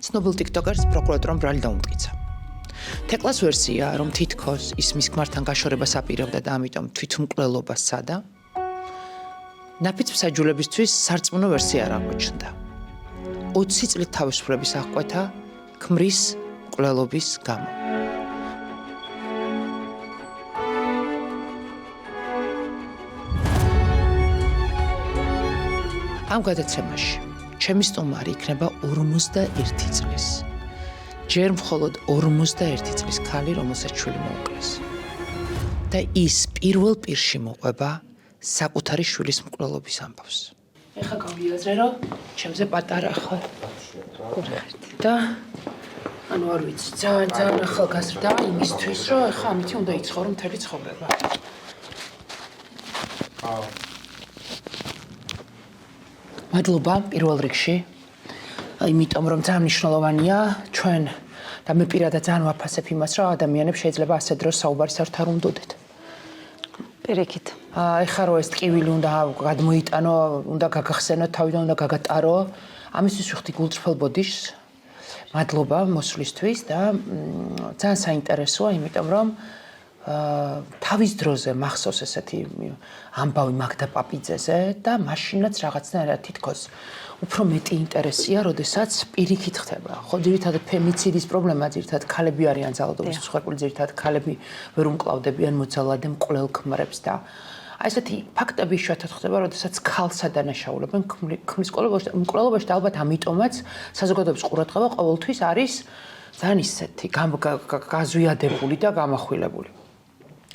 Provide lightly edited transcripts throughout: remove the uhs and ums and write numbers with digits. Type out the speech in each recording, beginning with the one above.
ცნობილ ტიკტოკერს პროკურატურამ ბრალი დაუმტკიცა. თეკლას ვერსია, რომ თითქოს ის მის ქმართან გაშორებას აპირებდა და ამიტომ თვითმკვლელობა სცადა, ნაფიც მსაჯულებისთვის სარწმუნო ვერსია არ აღმოჩნდა. 20 წლით თავისუფლების აღკვეთა ქმრის მკვლელობის გამო. ამ გადაცემაში ჩემი სტუმარი იქნება 51 წლის. ჯერ მხოლოდ 51 წლის ქალი, რომელსაც შვილი მოუკლეს. და ის პირველ პირში მოყვება საკუთარი შვილის მკვლელობის ამბავს. ეხლა გავიაზრე, რომ ჩემზე პატარა ხარ. და ანუ არ ვიცი, ძალიან ახალგაზრდა იმისთვის, რომ ეხლა ამითი უნდა იცხოვრო მთელი ცხოვრება. მადლობა პირველ რიგში. იმიტომ რომ ძალიან მნიშვნელოვანია ჩვენ და მე პირადად ძალიან ვაფასებ იმას, რომ ადამიანებს შეიძლება ასე დროს საუბარის ართ არ უნდოდეთ. პირიქით. ეხლა რომ ეს ტკივილი უნდა გადმოიტანო, უნდა გაგახსენო, თავიდან უნდა გაგატარო. ამისთვის ვიხდი გულწრფელ ბოდიშს. მადლობა მოსვლისთვის და ძალიან საინტერესოა, იმიტომ რომ თავის დროზე მახსოვს ესეთი ამბავი მაგდა პაპიძეზე და მაშინაც რაღაცნაირად თითქოს უფრო მეტი ინტერესია, როდესაც პირიქით ხდება. ხო, ძირითადად ფემიციდის პრობლემა ძირითადად ქალები არიან ძალადობის მსხვერპლი, ძირითადად ქალები ვერ უმკლავდებიან მოძალადე მკვლელ ქმრებს და აი ესეთი ფაქტები იშვიათად ხდება, როდესაც ქალს ადანაშაულებენ ქმრის მკვლელობაში და ალბათ ამიტომაც საზოგადოების ყურადღება ყოველთვის არის ძალიან ისეთი გაზვიადებული და გამახვილებული.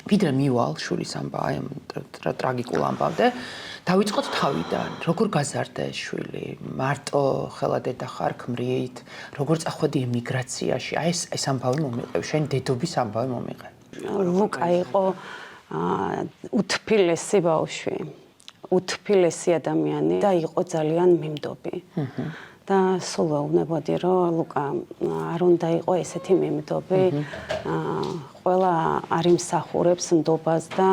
ვიდრე მივალ შვილის ამბავ, აი ამ ტრაგიკულ ამბავზე, დავიწყოთ თავიდან, როგორ გაზარდა ეს შვილი, მარტო ხელა დედა ხარ ქმრიით, როგორ წახვედი ემიგრაციაში, აი ეს ამბავი მომიყევ, შენი დედობის ამბავი მომიყევ. ლუკა იყო უთფილესი ბავშვი, უთფილესი ადამიანი და იყო ძალიან მიმდობი. და სულ ვეუბნებოდი, რომ ლუკა არ უნდა იყო ესეთი მიმდობი, ყველა არ იმსახურებს ნდობას და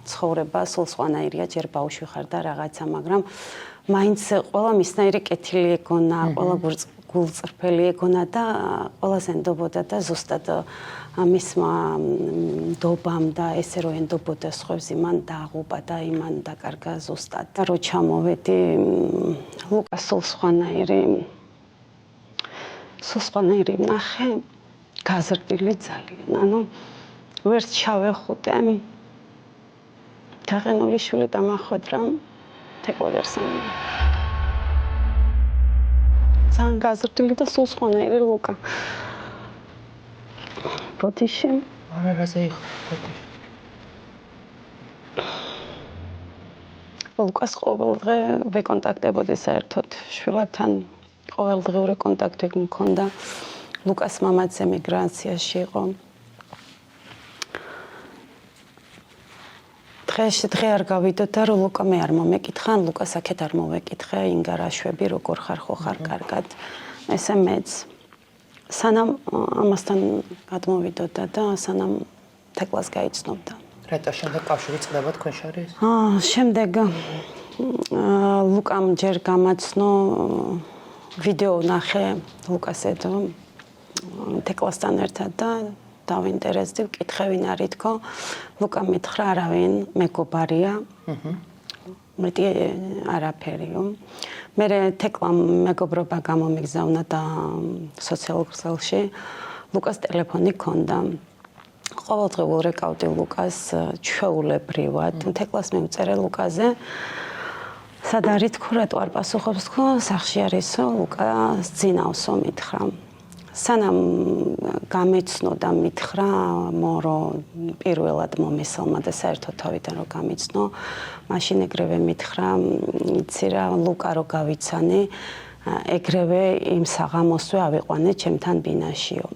ცხოვრება სულ სხვანაირია, ჯერ ბავშვი ხარ და რაღაცა, მაგრამ მაინც ყველა მისნაირი კეთილი ეგონა, ყველა გულწრფელი ეგონა და ყველაზე ენდობოდა და ზუსტად მისმა ნდობამ და ესე რომ ენდობოდა სხვებს იმან დააღუპა და იმან დაკარგა ზუსტად. და რო ჩამოვედი ლუკა სულ სხვანაირი ნახე, გაზრდილი ძალიან, ანუ ვერ ჩავეხუტე. თაღენული შვილი დამახვედრა თეკლერსანი. ძალიან გაზრდილი და სულ სხვანაირი ლუკა. ბოდიში. არაზე იყო ბოდიში. ლუკას ყოველ დღე ვეკონტაქტებოდი საერთოდ შვილთან. ყოველდღიური კონტაქტი მქონდა. ლუკას მამაც ემიგრაციაში იყო. დღე არ გავიდოდა, რომ ლუკა მე არ მომეკითხა, ლუკას აქეთ არ მოვეკითხე, ინგარაშვები როგორ ხარ, ხო ხარ კარგად. ესე მეც სანამ ამასთან გადმოვიდოდა და სანამ თეკლას გაიცნობდა. რატო შემდეგ კავშირი წყდება თქვენ შორის? შემდეგ ლუკამ ჯერ გამაცნო ვიდეო ნახე ლუკასეთო თეკლასთან ერთად და დავინტერესდი, ვკითხე ვინ არის თქო. ლუკა მითხრა არავინ, მეგობარია. მეტი არაფერიო. მე თეკლამ მეგობრობა გამომიგზავნა და სოციალურ ქსელში ლუკას ტელეფონი ჰქონდა. ყოველდღე ვურეკავდი ლუკას ჩვეულებრივად. თეკლას მივწერე ლუკაზე. სად არის თქო, რატო არ პასუხობს თქო, სახლში არისო, ლუკას ძინავსო მითხრა. სანამ გამეცნო და მითხრა, მორო პირველად მომესალმა და საერთოდ თავიდან რომ გამეცნო, მაშინ ეგრევე მითხრა, იცი რა, ლუკა რო გავიცანი, ეგრევე იმ საღამოსვე ავიყვანე ჩემთან ბინაშიო.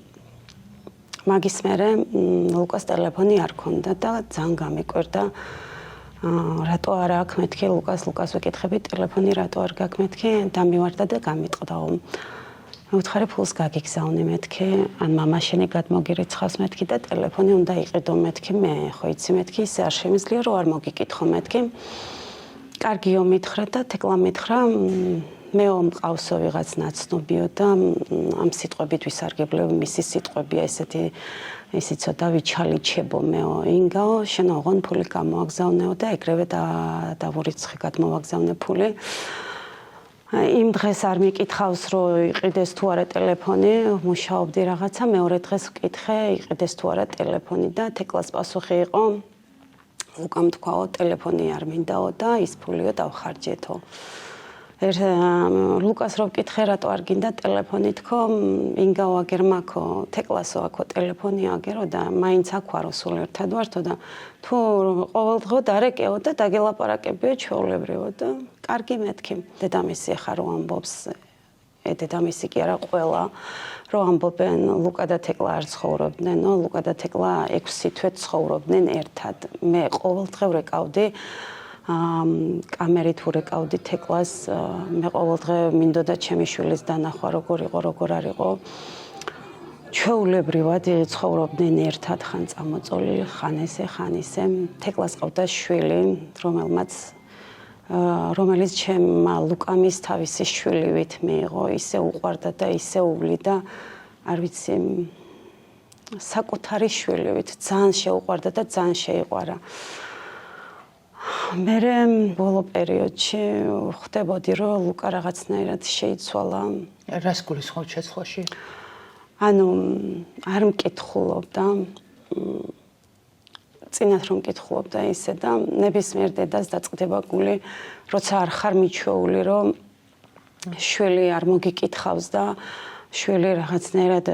მაგის მერე ლუკას ტელეფონი არ ქონდა და ძალიან გამიკვირდა. რატო არ აქვს მეთქი ლუკას ვეკითხები ტელეფონი რატო არ გაქვს მეთქი და მივარდა და გამიტყდაო. მევთხარი ფულს გაგიგზავნე მეთქი, ან მამაშენი გადმოგირიცხავს მეთქი და ტელეფონი უნდა იყიდო მეთქი, მე ხო იცი მეთქი, ისე არ შემიძლია რომ არ მოგიკითხო მეთქი. კარგიო მითხრა და თეკლა მითხრა, მეო მყავსო ვიღაც ნაცნობიო და ამ სიტყვებით ვისარგებლებ მისი სიტყვებია ესეთი ისი ცოტა ვიჩალიჩებო მეო ინგაო შენ ოღონ ფული გამოაგზავნეო და ეგრევე დავურიცხი გადმოვაგზავნე ფული იმ დღეს არ მიკითხავს რომ იყიდეს თუ არა ტელეფონი მუშაობდი რაღაცა მეორე დღეს ვკითხე იყიდეს თუ არა ტელეფონი და თეკლას პასუხი იყო უკამ თქვაო ტელეფონი არ მინდაო და ის ფულიო დავხარჯეთო ლუკას რო ვკითხე რატო არ გინდა ტელეფონი თქო ინგაო აგერ მაქო თეკლასო აქო ტელეფონი აგერო და მაინც აქვარო სულ ერთად ვართო და თუ ყოველდღე დარეკეო და დაგელაპარაკებიო ჩვეულებრივო და კარგი მეთქი დედამისი ახლა რო ამბობს დედამისი კი არა ყველა რო ამბობენ ლუკა და თეკლა არ ცხოვრობდნენ ლუკა და თეკლა 6 თვე ცხოვრობდნენ ერთად მე ყოველდღე ვრეკავდი კამერით ვურეკავდი თეკლას მე ყოველდღე მინდოდა ჩემი შვილის დანახვა როგორ არ იყო ჩვეულებრივად ცხოვრობდნენ ერთად ხან წამოწოლილი ხან ისე თეკლას ყავდა შვილი რომელიც ჩემმა ლუკამის თავისი შვილივით მიიღო ისე უყვარდა და ისე უვლიდა არ ვიცი საკუთარი შვილივით ძალიან შეუყვარდა და ძალიან შეიყვარა მე ბოლო პერიოდში ხვდებოდი რომ ლუკა რაღაცნაირად შეიცვალა რას გულისხმობ შეცვლაში ანუ არ მკითხულობდა წინათ რომ მკითხულობდა ისე და ნებისმიერ დედას დაწყდება გული როცა არ ხარ მიჩვეული რომ შვილი არ მოგიკითხავს და შვილი რაღაცნაირად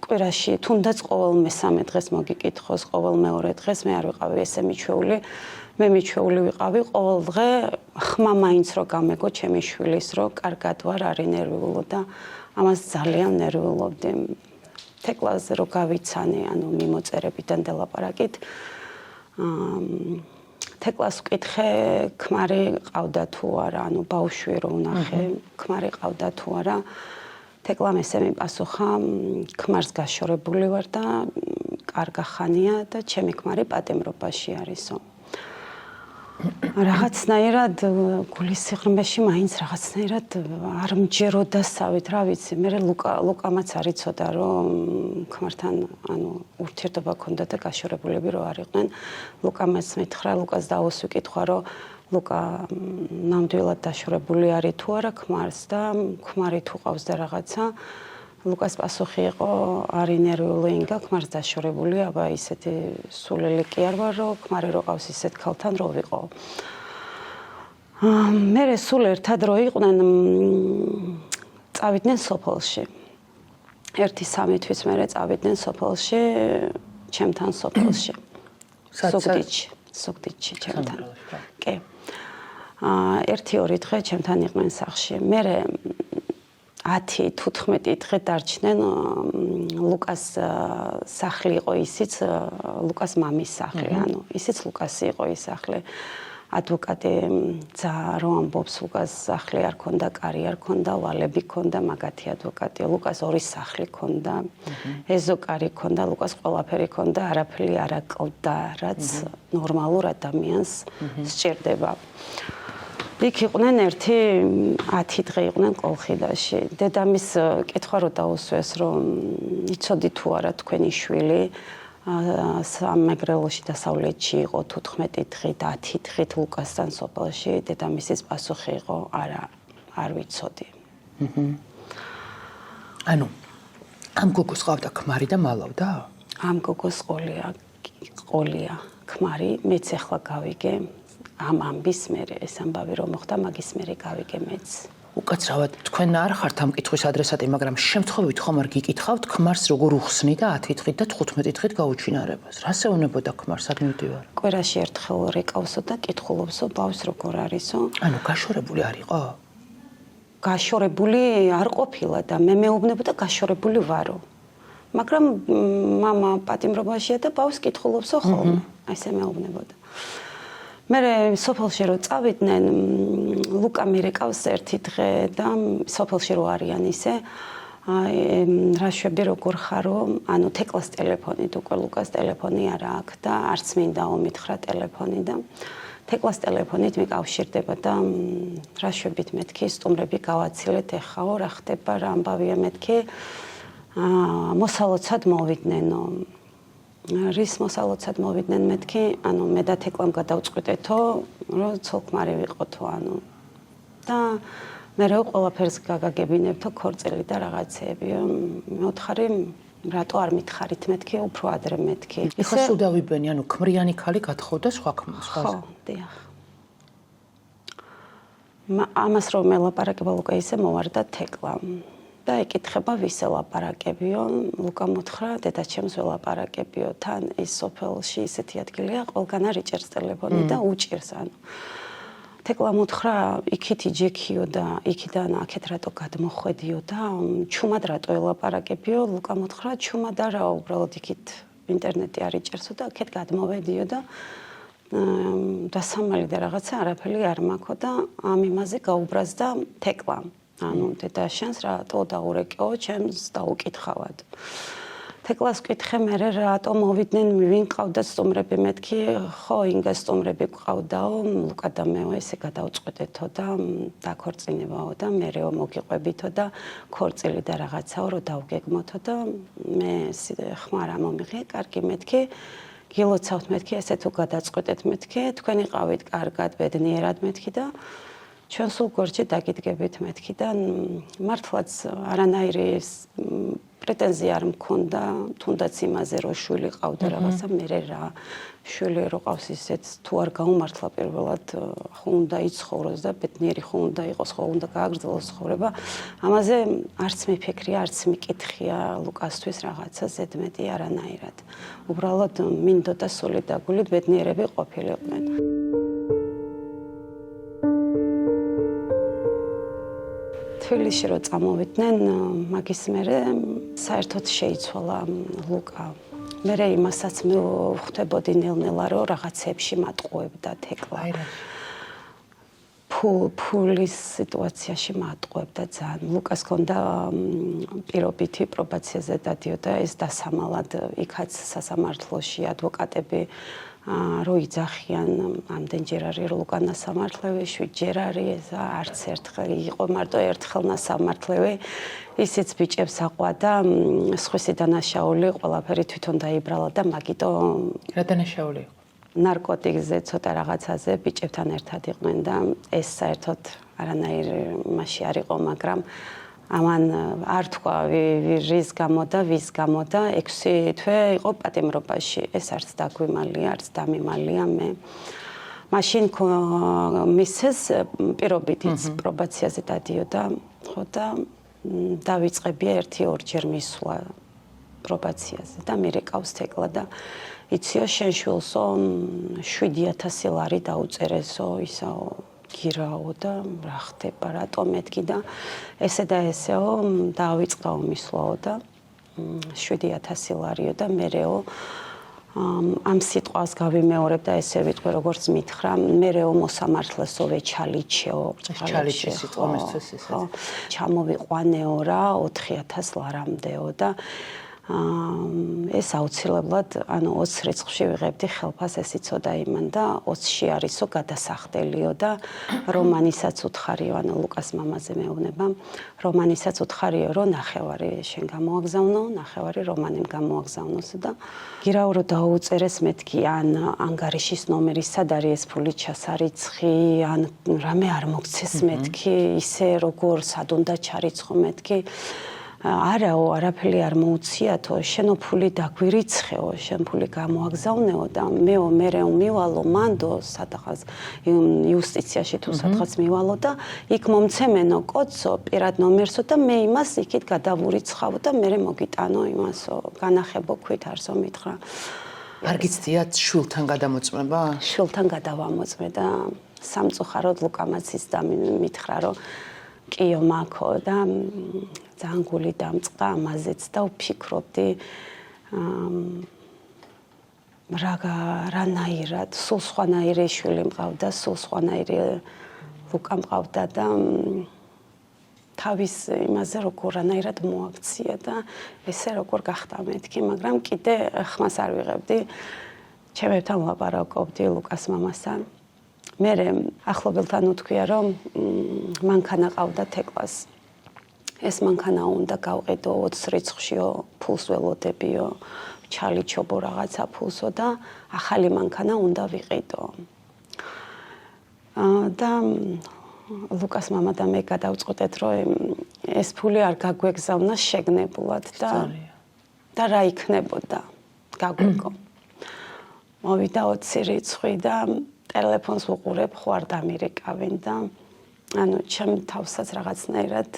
კვირაში თუნდაც ყოველ მესამე დღეს მოგიკითხოს ყოველ მეორე დღეს მე არ ვიყავი ესე მიჩვეული მე მიჩვეული ვიყავი ყოველდღე ხმა მაინც რო გამეგო ჩემი შვილის რო კარგად ვარ არი ნერვიულო და ამას ძალიან ნერვიულობდი თეკლაზე რო გავიცანი ანუ მიმოწერებიდან დელაპარაკით თეკლას ვკითხე ქმარი ყავდა თუ არა ანუ ბავშვი რო ვნახე ქმარი ყავდა თუ არა თეკლამ ესე მიპასუხა ქმარს გაშორებული ვარ და კარგა ხანია და ჩემი ქმარი პატიმრობაში არისო რაღაცნაირად გულის სიღრმეში მაინც რაღაცნაირად არ მჯეროდა სავით რა ვიცი მე ლუკამაც არ იცოდა რომ ქმართან ანუ ურთიერთობა ქონდა და გაშორებულები რო არ იყვნენ ლუკამაც მითხრა ლუკას დაუსვიკითხა რომ ლუკა ნამდვილად დაშორებული არის თუ არა ქმარს და ქმარი თუ ყავს და რაღაცა ლუკას პასუხი იყო არის ნერვიული ინგა ქმარს დაშორებული აბა ისეთი სულელი კი არ ვარ რომ ქმარი რო ყავს ისეთ ქალთან რო ვიყო მე სულ ერთად რო იყვნენ წავიდნენ სოფელში 1-3 თვის მერე წავიდნენ სოფელში ჩემთან სოფელში სუგდიდში ჩემთან კი 1-2 დღე ჩემთან იყვნენ სახლში მე 10-15 დღე დარჩნენ ლუკას სახლი იყო ისიც ლუკას მამის სახლი ანუ ისიც ლუკასი იყო ის სახლი ადვოკატი რო ამბობს ლუკას სახლი არ ქონდა კარი არ ქონდა ვალები ქონდა მაგათი ადვოკატი ლუკას ორი სახლი ქონდა ეზო კარი ქონდა ლუკას ყველაფერი ქონდა არაფერი არ აკლდა რაც ნორმალურ ადამიანს სჭირდება იქ იყვნენ 10 დღე იყვნენ კოლხიდაში დედამის კითხვა რო დაუსვეს რომ იცოდი თუ არა თქვენი შვილი სამეგრელოში დასავლეთში იყო 15 დღით 10 დღით ლუკასთან სოფელში დედამისის პასუხი იყო არა არ ვიცოდი ანუ ამ გოგოს ყავდა ქმარი და მალავდა ამ გოგოს ყოლია ქმარი მეც ახლა გავიგე ამ ამბის მერე ეს ამბავი რომ მოხდა მაგის მერე გავიგე მეც უკაცრავად თქვენ არ ხართ ამ კითხვის ადრესატი მაგრამ შემთხვევით ხომ არ გიკითხავთ ქმარს როგორ უხსნი და 10 დღით და 15 დღით გაუჩინარებას რას ეუბნებოდა ქმარს სად მივდივარ კვირაში ერთხელ რეკავსო და კითხულობსო ბავშვს როგორ არისო ანუ გაშორებული არ იყო გაშორებული არ ყოფილა და მე მეუბნებოდა გაშორებული ვარო მაგრამ მამა პატიმრობაშია და ბავშვს კითხულობსო ხოლმე ესე მეუბნებოდა მე სოფელში რო წავიდნენ ლუკა მირეკავს 1 დღე და სოფელში რო არიან ისე რა შვები როგორ ხარო ანუ თეკლას ტელეფონით უკვე ლუკას ტელეფონი არა აქვს და არც მინდაო მითხრა ტელეფონი და თეკლას ტელეფონით მიკავშირდება და რა შვებით მეთქი სტუმრები გავაცილეთ ეხაო რა ხდება რა ამბავია მეთქი მოსალოცად მოვიდნენ რის მოსალოცად მოვიდნენ მეთქი ანუ მე და თეკლამ გადავწყვიტეთო რომ ცოლქმარი ვიყოთო ანუ და მე რა ყველაფერს გაგაგებინებთო ქორწილი და რაღაცეები მეოთხარი რატო არ მითხარით მეთქი უფრო ადრე მეთქი ეხლა სულ დავიბენი ანუ ქმრიანი ხალი გათხოვდა სხვა ხო დიახ ამას რომ ელაპარაკება ლუკა ისე მოვარდა თეკლა და ეკითხება ვის ელაპარაკებიო ლუკა მოთხრა დედაჩემს ველაპარაკებიო თან ის სოფელში ისეთი ადგილია ყველგან არ იჭერს ტელეფონი და უჭირს ანუ თეკლა მოთხრა იქით იჯექიო და იქიდან აქეთ რატო გადმოხვედიო და ჩუმად რატო ელაპარაკებიო ლუკა მოთხრა ჩუმად არა უბრალოდ იქით ინტერნეტი არ იჭერსო და აქეთ გადმოვედიო და დასამალი და რაღაცა არაფერი არ მაქვს და ამ იმაზე გაუბრაზდა თეკლა ანუ დედაშენს რატო დაურეკეო ჩემს დაუკითხავად თეკლას ვკითხე მე რატო მოვიდნენ ვინ ყავდა სტუმრები მეთქი ხო ინგა სტუმრები ყავდაო ლუკა და მე ესე გადავწყვეტეთო და დაქორწინებაო და მეреო მოგიყვებითო და ქორწილი და რაღაცაო რომ დავგეგმოთო და მე ხმარა მომიღე კარგი მეთქი გილოცავთ მეთქი ესე თუ გადაწყვეტეთ მეთქი თქვენ იყავით კარგად ბედნიერად მეთქი და ჩვენ სულ გორჩი დაგიდგებით მეთქი და მართლაც არანაირი პრეტენზია არ მქონდა თუნდაც იმაზე რომ შვილი ყავდა რაღაცა მე რა შვილი რო ყავს ისეთ თუ არ გაუმართლა პირველად ხო უნდა იცხოვროს და ბედნიერი ხო უნდა იყოს ხო უნდა გააგრძელოს ცხოვრება ამაზე არც მიფიქრია არც მიკითხია ლუკასთვის რაღაცა ზედმეტი არანაირად უბრალოდ მინდოდა სული და გულით ბედნიერები ყოფილიყვნენ თბილისში რო წამოვიდნენ მაგის მერე საერთოდ შეიცვალა ლუკა მე იმასაც ხვდებოდი ნელ-ნელა რომ რაღაცებში მატყუებდა თეკლა ფულის სიტუაციაში მატყუებდა ძალიან ლუკას ჰქონდა პირობითი პრობაციაზე დადიოდა ეს დასამალად იქაც სასამართლოში ადვოკატები რო იძახიან ამდენჯერ არის ლუკა ნასამართლევი 7 ჯერ არის არც ერთხელ იყო მარტო ერთხელ ნასამართლევი ისიც ბიჭებს აყვადა სხვისი დანაშაული ყველაფერი თვითონ დაიბრალა და მაგიტო რა დანაშაული ნარკოტიკზე ცოტა რაღაცაზე ბიჭებთან ერთად იყვნენ და ეს საერთოდ არანაირ მასში არ იყო მაგრამ ამან არ თქვა რის გამო და ვის გამო და 6 თვე იყო პატიმრობაში ეს არც დაგვიმალია არც დამიმალია მე მაშინ მისცეს პირობითიც პრობაციაზე დადიოდა ხო და დავიწყებია 1-2 ჯერ მისვლა პრობაციაზე და მირეკავს თეკლა და იციო შენ შვილსო 7000 ლარი დაუწერესო ისაო გირაო და რა ხდება რატო მეთქი და ესე და ესეო დავიწყაო მისვლაო და 7000 ლარიო და მეреო ამ სიტყვას გავიმეორებ და ესე ვიტყვი როგორც მითხრა მეреო მოსამართლესო ვეჩალიჩეო ჩალიჩე სიტყვა მისთვის ისე ჩამოვიყვანეო რა 4000 ლარამდეო და ეს აუცილებლად ანუ 20 რიცხვში ვიღებდი ხელფას ეს იცოდა იმან და 20-ში არისო გადასახდელიო და რომანისაც უთხარიო ანუ ლუკას მამაზე მეუბნება რომანისაც უთხარიო რომ ნახევარი შენ გამოაგზავნო ნახევარი რომანიმ გამოაგზავნოსო და გირაო რომ დაუწერეს მეთქი ან ანგარიშის ნომერი სად არის ეს ფული ჩასარიცხი ან რამე არ მოგცეს მეთქი ისე როგორ სად უნდა ჩარიცხო მეთქი არაო არაფერი არ მოუციათო შენო ფული დაგვირიცხეო შენ ფული გამოაგზავნეო და მეო მეреო მივალო მანდო სადღაც იუსტიციაში თუ სადღაც მივალო და იქ მომცემენო კოდსო პირად ნომერსო და მე იმას იქით გადავურიცხავო და მე მოგიტანო იმასო განახებო ქვით არსო მითხრა არ გიცდიათ შვილთან გადამოწმება შვილთან გადავამოწმე და სამწუხაროდ ლუკამაცის და მითხრა რომ კიო მაქო და ძალიან გული დამწყდა ამაზეც და ვფიქრობდი რანაირად სულ სხვანაირი შვილი მყავდა სულ სხვანაირი ლუკა მყავდა და თავის იმაზე როგორ რანაირად მოაქცია და ესე როგორ გახდა მეთქი მაგრამ კიდე ხმას არ ვიღებდი ჩემებთან ვლაპარაკობდი ლუკას მამასთან მე ახლობელთან უთქვია რომ მანქანა ყავდა თეკლას ეს მანქანა უნდა გავყიდო 20 რიცხვშიო ფულს ველოდებიო ჩალიჩობო რაღაცა ფულსო და ახალი მანქანა უნდა ვიყიდო და ლუკას მამა და მე გადავწყვეტეთ რომ ეს ფული არ გაგვეგზავნა შეგნებულად და რა იქნებოდა გაგვეკო მოვიდა 20 რიცხვი და ტელეფონს ვუყურებ ხوار დამირეკავენ და ანუ ჩემ თავსაც რაღაცნაირად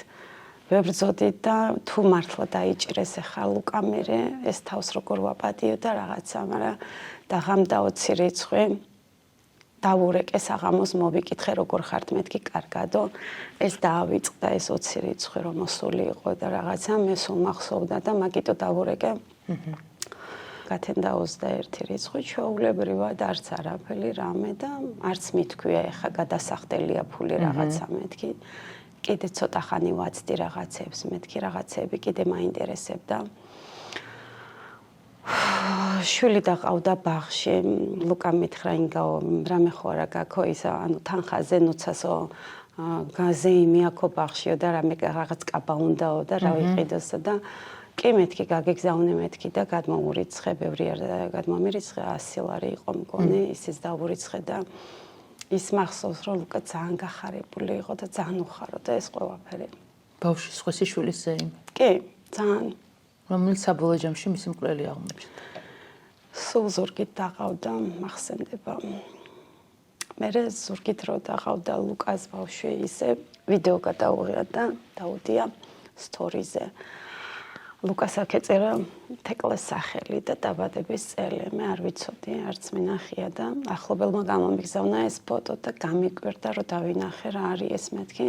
ვებრძოდი და თუ მართლა დაიჭირეს ახლა ლუკა მე ეს თავს როგორ ვაპატიო და რაღაცა მაგრამ დაღამდა 20 რიცხვი დავურეკე საღამოს მოვიკითხე როგორ ხართ მეთქი კარგადო ეს დაავიწყდა ეს 20 რიცხვი რომ მოსული იყო და რაღაცა მე სულ მახსოვდა და მაგიტო დავურეკე გათენდა 21 რიცხვი ჩვეულებრივად არც არაფერი რამე და არც მithქვია ეხა გადასახდელია ფული რაღაცა მეთქი კიდე ცოტა ხანი ვაცდი რაღაცებს მეთქი რაღაცები კიდე მაინტერესებდა შვილი დაყავდა ბაღში ლუკა მითხრა ინგაო რამე ხო არა გაქო ისა ანუ თანხაზე ნუცასო გაზე იმიაკო ბაღშიო და რამე რაღაც კაბა უნდაო და რა ვიყიდოსო და კი მეთქი გაგეგზავნე მეთქი და გადმოურიცხე ბევრი არ გადმომირიცხე 100 ლარი იყო მგონი ისიც დავურიცხე და ის მახსოვს რომ ლუკა ძალიან გახარებული იყო და ძალიან უხარო და ეს ყველაფერი ბავშვის სხვისი შვილის ზეიმი კი ძალიან რომელიც საბოლოო ჯამში მისი მკვლელი აღმოჩნდა სულ ზურგით დაყავდა მახსენდება მე ზურგით რო დაყავდა ლუკას ბავშვი ისე ვიდეო გადაუღია და დაუდია სტორიზე ლუკას აკეწერა თეკლას სახელი და დაბადების წელი მე არ ვიცოდი არც მინახია და ახლობელმა გამომიგზავნა ეს ფოტო და გამიკვირდა რომ დავინახე რა არის ეს მეთქი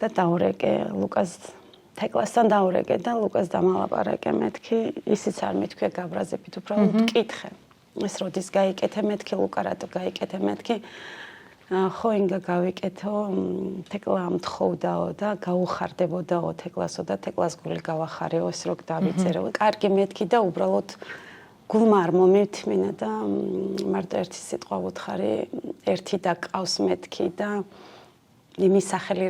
და დაურეკე ლუკას თეკლასთან დაურეკე და ლუკას დამალაპარაკე მეთქი ისიც არ მithქვია გაბრაზებით უბრალოდ მკითხე ეს როდის გაიკეთე მეთქი ლუკა რატო გაიკეთე მეთქი ხო ინგა გავიკეთო თეკლა ამთხოვდაო და გაუხარდებოდაო თეკლასო და თეკლას გული გავახარეო ეს რო დავიწერო კარგი მეთქი და უბრალოდ გულმა არ მომითმინა და მარტო ერთი სიტყვა ვუთხარი ერთი და ყავს მეთქი და იმის სახელი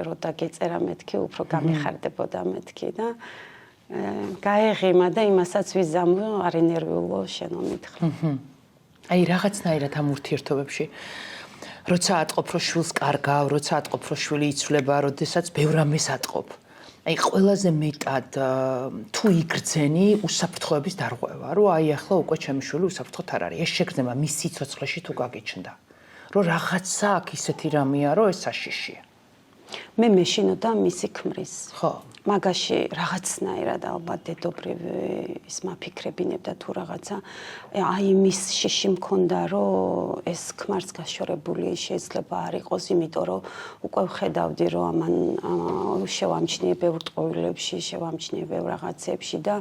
რო დაგეწერა მეთქი უფრო გამიხარდებოდა მეთქი და გაეღიმა და იმასაც ვიზამო არ ენერვიულო შენო მითხრა აი რაღაცნაირად ამ ურთიერთობებში როცა ატყობ რომ შვილს კარგავ, როცა ატყობ რომ შვილი იცვლება, როდესაც ბევრ რამეს ატყობ. აი ყველაზე მეტად თუ იგრძენი უსაფრთხოების დარღვევა, რომ აი ახლა უკვე ჩემი შვილი უსაფრთხოდ არ არის. ეს შეგრძნება მის სიცოცხლეში თუ გაგიჩნდა. რომ რაღაცა აქ ისეთი რამეა, რომ ეს საშიშია. მე მეშინოდა მისი ქმრის. ხო. მაგაში რაღაცნაირად ალბათ დედობრივი ის მაფიქრებინებდა თუ რაღაცა აი მის შიში მქონდა რომ ეს ქმარს გაშორებული შეიძლება არ იყოს იმიტომ რომ უკვე ვხედავდი რომ ამან შევამჩნიე ბევრ ტყუილებში შევამჩნიე ბევრ რაღაცებში და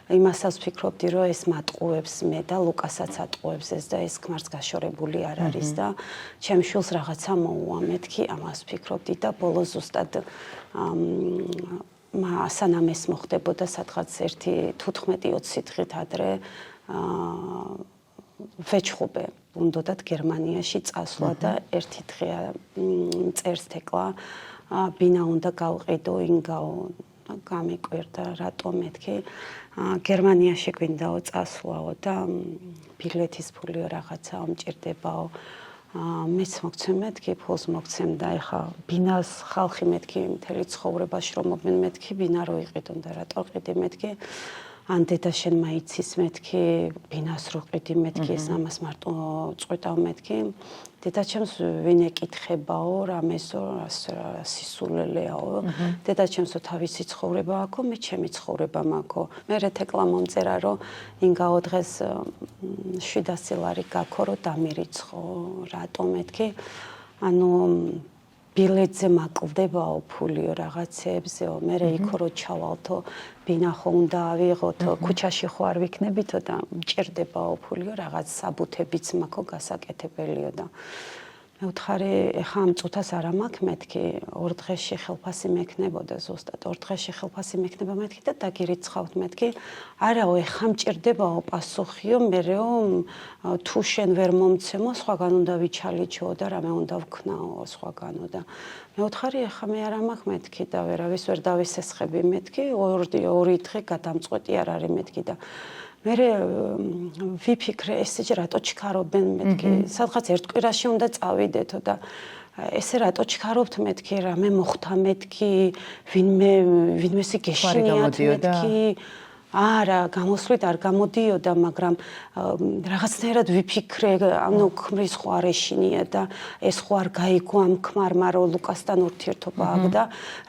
იმასაც ვფიქრობდი რომ ეს მატყუებს მე და ლუკასაც ატყუებს ეს და ეს ქმარს გაშორებული არ არის და ჩემ შვილს რაღაცა მოუვა მეთქი ამას ვფიქრობდი და ბოლოს ზუსტად სანამ ეს მოხდებოდა სადღაც 15-20 დღით ადრე ვეჩხუბე უნდათ გერმანიაში წასვლა და ერთი დღეა წერს თეკლა ბინა უნდა გავყიდო ინგაო გამიკვირდა რატომ მეთქი გერმანიაში გვინდაო წასვლაო და ბილეთის ფულიო რაღაცა მჭირდებაო მეც მოგცემ მეთქი ფულს მოგცემ და ეხა ბინას ხალხი მეთქი მთელი ცხოვრებაში რომ მომენ მეთქი ბინა რო იყიდონ და რატო ყიდი მეთქი ან დედა შენ მაიცის მეთქი ბინას რო ყიდი მეთქი ეს ამას მარტო წყვეტავ მეთქი დედა ჩემს ვინ ეკითხებაო რამესო სისულელეაო დედა ჩემსო თავისი ცხოვრება აქო მე ჩემი ცხოვრება მაქო მე რეთეკლა მომწერა რომ ინგაო დღეს 700 ლარი გაქო რომ დამირიცხო რატო მეთქი ანუ ბილეთზე მაკლდებაო ფულიო რაღაცეებზეო მე იქო რო ჩავალთო ბინა ხო უნდა ავიღოთო ქუჩაში ხო არ ვიქნებითო და მჭირდებაო ფულიო რაღაც საბუთებიც მაქო გასაკეთებელიო და მეუთხარი ეხა ამ წუთას არ მაქვს მეთქი 2 დღეში ხელფასი მექნებოდა ზუსტად 2 დღეში ხელფასი მექნება მეთქი და დაგირიცხავთ მეთქი არაო ეხა მჭირდებაო პასუხიო მერეო თუ შენ ვერ მომცემო სხვაგან უნდა ვიჩალიჩო და რამე უნდა ვქნაო სხვაგანო და მეუთხარი ეხა მე არ მაქვს მეთქი და ვერავის ვერ დავისესხები მეთქი 2 დღე გადამწყვეტი არ არის მეთქი და მე ვიფიქრე ესე რატო ჩქარობენ მეთქი სადღაც ერთ კვირაში უნდა წავიდეთო და ესე რატო ჩქარობთ მეთქი რამე მოხდა მეთქი ვინმესი გეშინიათ მეთქი არა გამოსვლით არ გამოდიოდა მაგრამ რაღაცნაირად ვიფიქრე ანუ ქმრის ხო არ ეშინია და ეს ხო არ გაიგო ამ ქმარმა რომ ლუკასთან ურთიერთობა აქვს და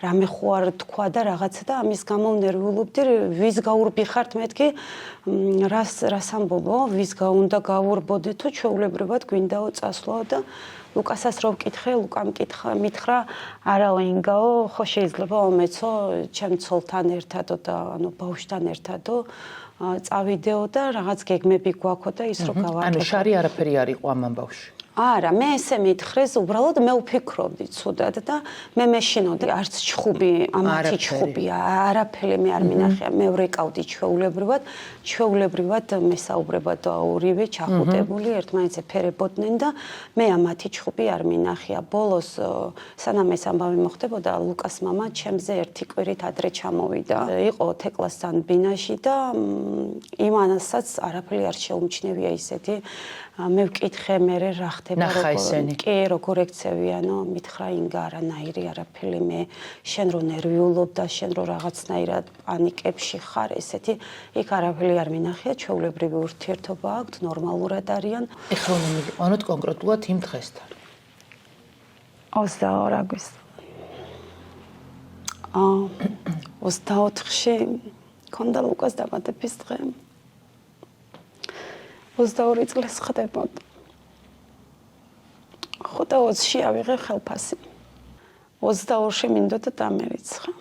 რამე ხო არ თქვა და რაღაცა და ამის გამო ნერვიულობდი ვის გაურბიხართ მეთქი რას ამბობო ვის უნდა გაურბოდე თუ ჩვეულებრივად გვინდაო წასვლაო და ლუკასაც რო ვკითხე ლუკამ მითხრა არაო ინგაო ხო შეიძლება ომეცო ჩემ ცოლთან ერთადო და ანუ ბავშვთან ერთადო წავიდეო და რაღაც გეგმები გვაქვს და ის რო გავაკეთო ანუ შარი არაფერი არ იყო ამ ამბავში არა მე ესე მითხრეს უბრალოდ მე ვფიქრობდი ცუდად და მე მეშინოდი არც ჩხუბი ამათი ჩხუბია არაფერი მე არ მინახია მე ვრეკავდი ჩვეულებრივად მესაუბრება და ორივე ჩახუტებული ერთმანეთს ეფერებოდნენ და მე ამათი ჩხუბი არ მინახია ბოლოს სანამ ეს ამბავი მოხდებოდა ლუკას მამა ჩემზე ერთი კვირით ადრე ჩამოვიდა იყო თეკლასთან ბინაში და იმანასაც არაფერი არ შეუმჩნევია ისეთი მე ვკითხე მე რა ხდება კი როგორ ექცევიანო მითხრა ინგა არანაირი არაფერი მე შენ რო ნერვიულობ და შენ რო რაღაცნაირად პანიკებში ხარ ესეთი იქ არაფერი არ მინახია ჩვეულებრივი ურთიერთობა აქვს ნორმალურად არიან ეხლა უნდა მივიყვანოთ კონკრეტულად იმ დღესთან 22 აგვისტო 24-ში ქონდა ლუკას დაბადების დღე 22 წლის ხდებოდა. ხო და 20-ში ავიღე ხელფასი. 22-ში მინდოდა დამერიცხა.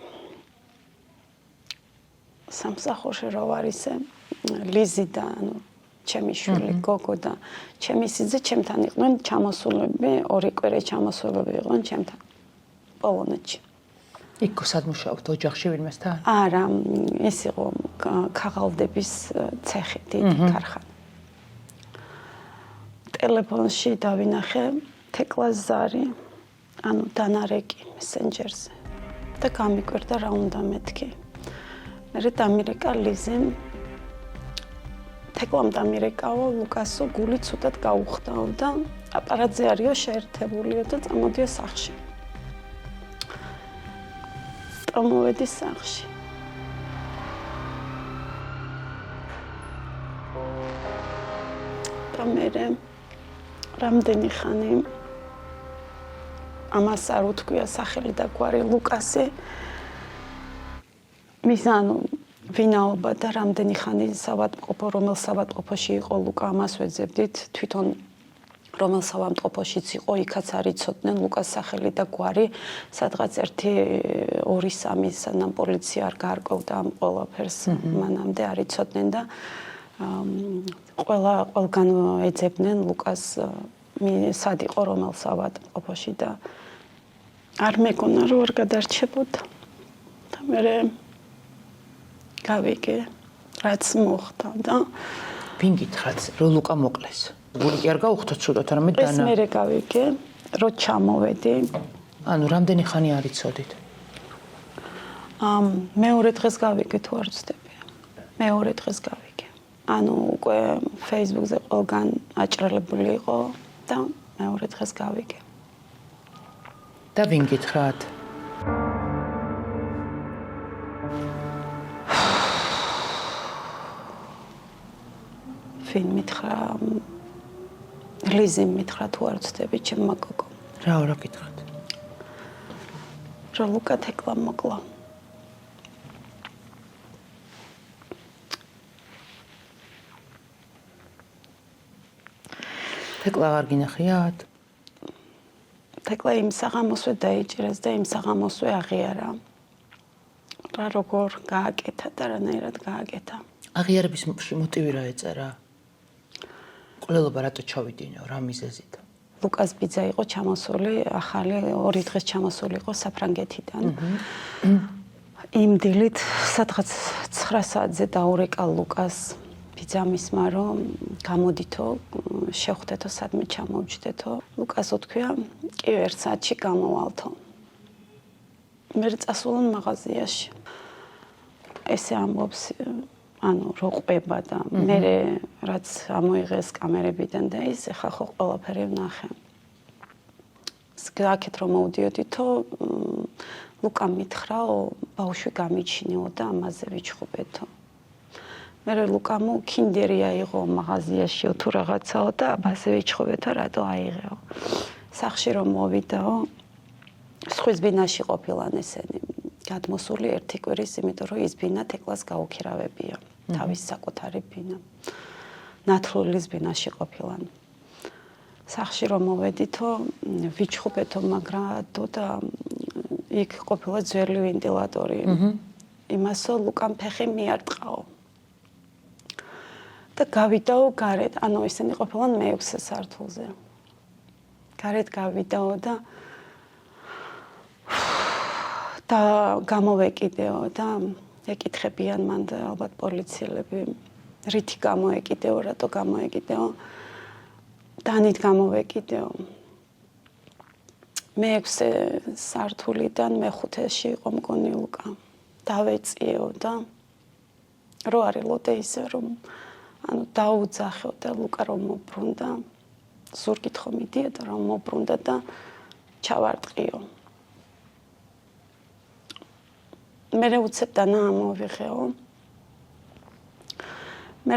სამსახურში რო ვარ ისე ლიზი და ანუ ჩემი შვილი გოგო და ჩემი სიძე ჩემთან იყვნენ ჩამოსულები, 2 კვირა ჩამოსულები იყვნენ ჩემთან. პოლონეთში. იქ სად მუშაობთ ოჯახში ვინმესთან? არა, ეს იყო ქაღალდების ცეხი, დიდი ქარხანა. ტელეფონში დავინახე თეკლას ზარი, ანუ დანარეკი მესენჯერზე და გამიკვირდა რა უნდა მეთქი. მე დამირეკა ლიზემ თეკლამ დამირეკაო ლუკასო გული ცუდად გაუხდაო და აპარატზე არისო შეერთებულიო და წამოდიო სახლში. წამოვედი სახლში. და მე რამდენი ხანი ამას არ უთქვია სახელი და გვარი ლუკასი მის ანუ ვინაობა და რამდენი ხანი სავადმყოფო რომელ სავადმყოფოში იყო ლუკა ამას ვეძებდით თვითონ რომელ სავადმყოფოშიც იყო იქაც არ იცოდნენ ლუკას სახელი და გვარი სადღაც 1-2-3 სანამ პოლიცია არ გაარკვევდა ამ ყველაფერს მანამდე არ იცოდნენ და ყველგან ეძებდნენ ლუკას სად იყო რომელ სავადმყოფოში და არ მეკონა რომ არ გადარჩებოდა და მე გავიგე რაც მოხდა და ვინ გითხრათ რომ ლუკა მოკლეს გული კი არ გაუხდა ცუდად არამედ დანა ეს მე გავიგე რომ ჩამოვედი ანუ რამდენი ხანი არ იცოდით მეორე დღეს გავიგე თუ არ ვცდები მეორე დღეს გავიგე ანუ უკვე Facebook-ზე ყველგან აჭრელებული იყო და მეორე დღეს გავიგე. და ვინ გითხრათ? ვინ მითხრა? ლიზი მითხრა თუ არ ვცდები ჩემმა გოგო. რა გითხრათ? რომ ლუკა თეკლა მოკლა. თეკლა აღარ გინახიათ? თეკლა იმ საღამოსვე დაიჭირეს და იმ საღამოსვე აღიარა. რა როგორ გააკეთა და რანაირად გააკეთა. აღიარების მოტივი რა ეწერა? ყოლობა რატო ჩავიდინო, რა მიზეზით? ლუკას ბიძა იყო ჩამოსული, ახალი 2 დღეს ჩამოსული იყო საფრანგეთიდან. იმ დილით სადღაც 9 საათზე დაურეკა ლუკას ბიძამ ისმა, რომ გამოდითო, შევხვდეთო, სადმე ჩამოვჯდეთო. ლუკას უთქვია, კი 1 საათში გამოვალთო. მე წასულან მაღაზიაში. ესე ამბობს, ანუ რო ყვება და მე რაც ამოიღეს კამერებიდან და ის ახლა ხო ყველაფერი ვნახე. აქეთ რომ მოვდიოდითო, ლუკა მითხრაო, ბავშვი გამიჩინეო და ამაზე ვიჩხუბეთო. მე ლუკამო კინდერი აიღო მაღაზიაშიო თუ რაღაცაო და ამაზე ვიჩხუბეთო, რატო აიღეო. სახში რომ მოვიდაო, სხვის ბინაში ყოფილან ესენი. გადმოსული 1 კვირის, იმიტომ რომ ის ბინა თეკლას გაუქირავებია. თავის საკუთარი ბინა. ნათლულის ბინაში ყოფილან. სახში რომ მოვედითო, ვიჩხუბეთო, მაგრამ და იქ ყოფილა ძველი ვენტილატორი. იმასო ლუკამ ფეხი მიარტყაო. და გავიდაო გარეთ, ანუ ისინი ყოფილან მე-6 სართულზე. გარეთ გავიდაო და გამოვეკიდეო და ეკითხებიან მან და ალბათ პოლიციელები რითი გამოეკიდეო, რატო გამოეკიდეო. დანით გამოვეკიდეო. მე-6 სართულიდან მე-5-ში იყო მგონი ლუკა. დავეწიეო და რო არილოდე ისე რომ ანუ დაუძახეო და ლუკა რომ მობრუნდა. ზურგით ხომ მიდიოდა რომ მობრუნდა და ჩავარტყიო. მე უცებ დანა ამოვიღეო. მე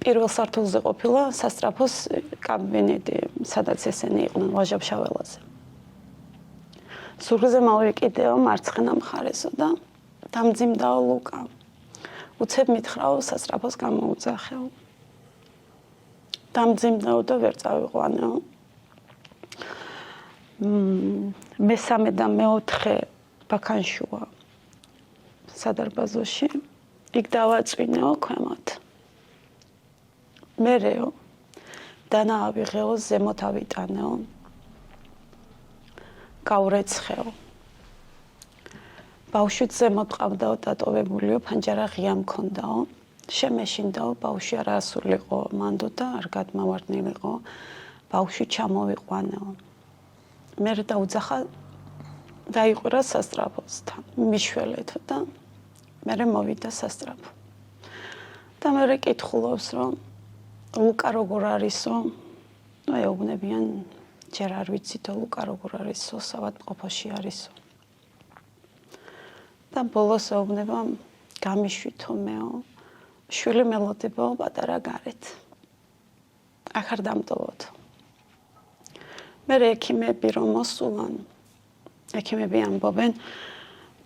პირველ სართულზე ყოფილა სასტრაფოს კაბინეტი, სადაც ესენი იყვნენ ვაჟა-ფშაველაზე. ზურგზე მოვეკიდეო მარცხენა მხარესო და დამძიმდაო ლუკა. უცებ მითხრაო სასტრაფოს გამოუძახეო. დამძიმდაო და ვერ წავიყვანეო. მე-3 და მე-4 ბაქანშუა სადარბაზოში იქ დავაწვინეო ქვემოთ. მერეო დანა ავიღეო, ზემოთ ავიტანეო. გავრეცხეო. ბავშვი ზემოთ ყავდაო, დატოვებულიო, ფანჯარა ღია მქონდაო. შემეშინდაო, ბავშვი არ ასულიყო, მანდო და არ გადმავარდნილიყო. ბავშვი ჩამოვიყვანეო. მე დაუძახა დაიყვირა სასტრაფოსთან, მიშველეთო და მე მოვიდა სასტრაფო. და მე კითხულობს, რომ ლუკა როგორ არისო? ნუ ეუბნებიან, ჯერ არ ვიცითო ლუკა როგორ არისო, საავადმყოფოში არისო. და ბოლოს ეუბნება, გამიშვითო მეო, შვილი მელოდებაო პატარა გარეთ. აქ არ დამტოვოთო. მე ექიმები რომ მოსულან, ექიმები ამბობენ,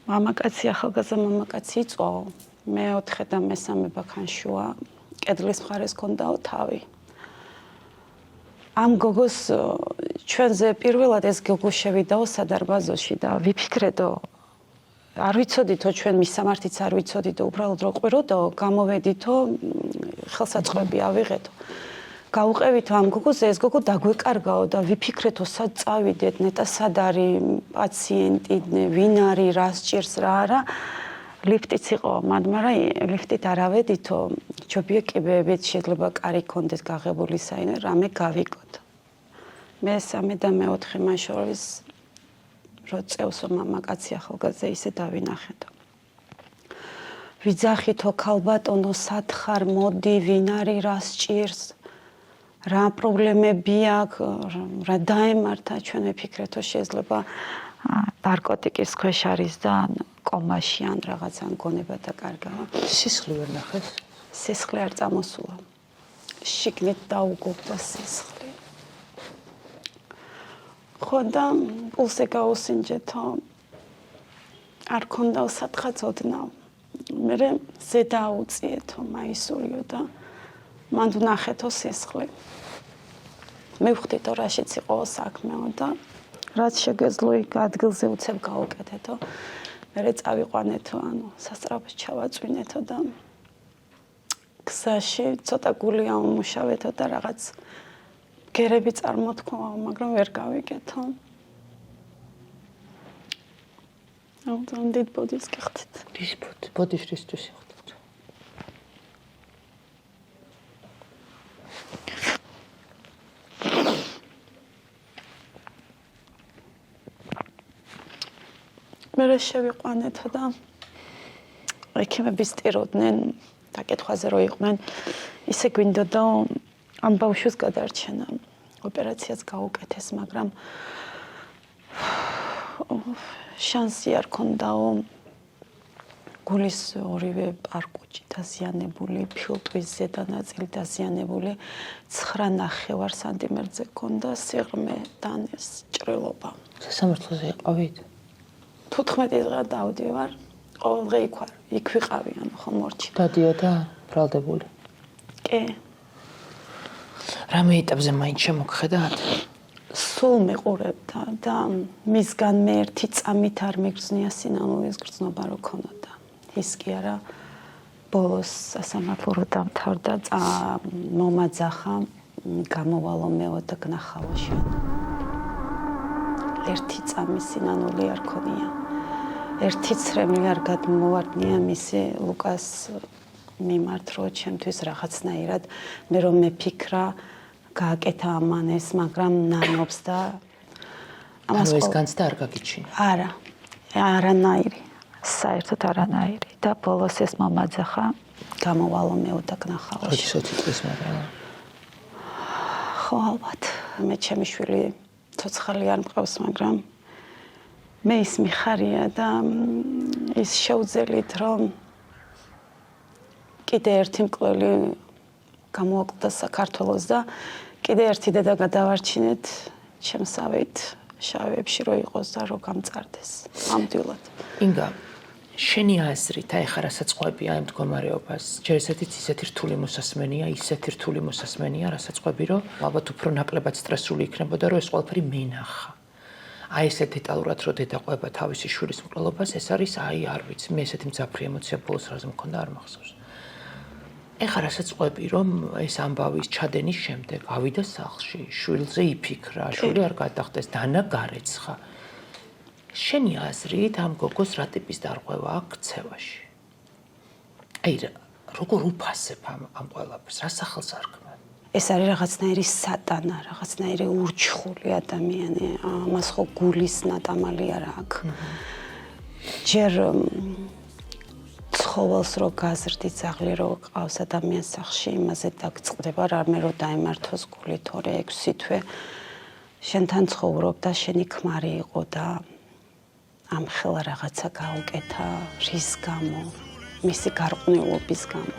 მამაკაცი ახალგაზრდა მამაკაცი იწვაო. მე-4 და მე-3 ბაქანშუა კედლის მხარეს ქონდაო თავი. ამ გოგოს ჩვენზე პირველად ეს გოგო შევიდაო სადარბაზოში და ვიფიქრედო, არ ვიცოდითო ჩვენ მისამართიც არ ვიცოდითო, უბრალოდ რო ყვიროდაო, გამოვედითო, ხელსაწყოები ავიღეთო. გაუყევითო ამ გოგოს, ეს გოგო დაგვეკარგაო და ვიფიქრეთო, სად წავიდეთ, ნეტა სად არის პაციენტი, ვინ არის, რა სჭირს, რა არა. ლიფტიც იყო, მაგრამ ლიფტით არ ავედითო, ჯობია კიბეებით შეიძლება კარი კონდეს გაღებული საინე, რამე გავიგოთ. მე-3 და მე-4 მან შორის რო წევსო მამაკაცი ახალგაზრდა ისე დავინახეთო. ვიძახითო ქალბატონო, სად ხარ, მოდი, ვინ არის, რა სჭირს. რა პრობლემები აქვს, რა დაემართა, ჩვენ ვიფიქრეთო შეიძლება ნარკოტიკის ქვეშ არის და კომაში ან რაღაცა გონებათა კარგაა. სისხლი ვერ ნახეს? სისხლი არ წამოსულა. შიგნით დაუგობდა სისხლი. ხო და პულსზე გაუსინჯეთო. არ ქონდაო სათხაც ოდნავ. მე ზედა აუწიეთო, მაისურიო და მანდ ვნახეთო სისხლი. მივხვდითო რაშიც იყო საქმეო და რაც შეგეძლო იქ ადგილზე უცებ გავუკეთეთო. მე წავიყვანეთო, ანუ სასტრაფოს ჩავაწვინეთო და გზაში ცოტა გული აუმუშავეთო და რაღაც გერები წარმოთქვა, მაგრამ ვერ გავიკეთო. ძალიან დიდ ბოდიშს გიხდით. ბოდიშისთვის იხდით. მე შევიყვანეთო და ექიმები სტიროდნენ დაკითხვაზე რო იყვნენ, ისე გვინდოდა ამ ბავშვის გადარჩენა. ოპერაციას გაუკეთეს, მაგრამ შანსი არ ქონდაო. გულის ორივე პარკუჭი დაზიანებული, ფილტვის ზედა ნაწილი დაზიანებული, 9.5 სანტიმეტრზე ქონდა სიღრმე დანეს ჭრილობა. სასამართლოზე იყავით? 15 დღე დავდივარ, ყოველ დღე იქ ვიყავი, ანუ ხომ მორჩი. დადიოდა ბრალდებული. კი. რამე ეტაპზე მაინც შემოგხედათ? სულ მეყურებდა და მისგან მე ერთი წამით არ მიგრძნია სინანულის გრძნობა რო ქონოდა. ის კი არა, ბოლოს სასამართლო რო დამთავრდა, მომაძახა, გამოვალო მეოთე გნახავაში. ერთი წამის სინანული არ ქონია. ერთი ცრემლი არ გადმოვარდნია მისი ლუკას მიმართ, რო ჩემთვის რაღაცნაირად მე რომ მეფიქრა გააკეთა ამანეს, მაგრამ ნანობს და ამას ეს განცდა არ გაგიჩინა. არა, არანაირი, საერთოდ არანაირი და ბოლოს ეს მომაძახა, გამოვალო მეოთე გნახავაში. 20 წლის მაგრამ. ხო, ალბათ, მე ჩემი შვილი ცოცხალი არ მყავს, მაგრამ მე ის მიხარია და ის შეუძელით რომ კიდე ერთი მკვლელი გამოაკლდა საქართველოს და კიდე ერთი დედა გადავარჩინეთ ჩემსავით შავებში რო იყოს და რო გამწარდეს ამდვილად. ინგა, შენი აზრით, აი ხა რასაც ყვებია იმ მდგომარეობას, ჯერ ისეთი რთული მოსასმენია, ისეთი რთული მოსასმენია, რასაც ყვები, რომ ალბათ უფრო ნაკლებად სტრესული იქნებოდა, რომ ეს ყველაფერი მენახა. აი ეს დეტალურად რო დედა ყვება თავისი შვილის მკვლელობას, ეს არის აი არ ვიცი, მე ესეთი მძაფრი ემოცია ბოლოს რაზე მქონდა არ მახსოვს. ეხლა რასაც ყვები, რომ ეს ამბავის ჩადენის შემდეგ ავიდა სახლში, შვილზე იფიქრა, შვილი არ გადახდეს, დანა გარეცხა. შენი აზრით ამ გოგოს რა ტიპის დარღვევა აქვს ქცევაში? აი როგორ უფასებ ამ ყველაფერს, რა სახელს არქმევ? ეს არის რაღაცნაირი სატანა, რაღაცნაირი ურჩხული ადამიანი, ამას ხო გულის ნატამალი არ აქვს. ჯერ ცხოველს რო გაზრდით ძაღლი რო ყავს ადამიანს სახლში, იმაზე დაგწყდება რამე რო დაემართოს გული თორე 6 თვე შენთან ცხოვრობდა, შენი ქმარი იყო და ამ ხელა რაღაცა გაუკეთა, რის გამო, მისი გარყვნილობის გამო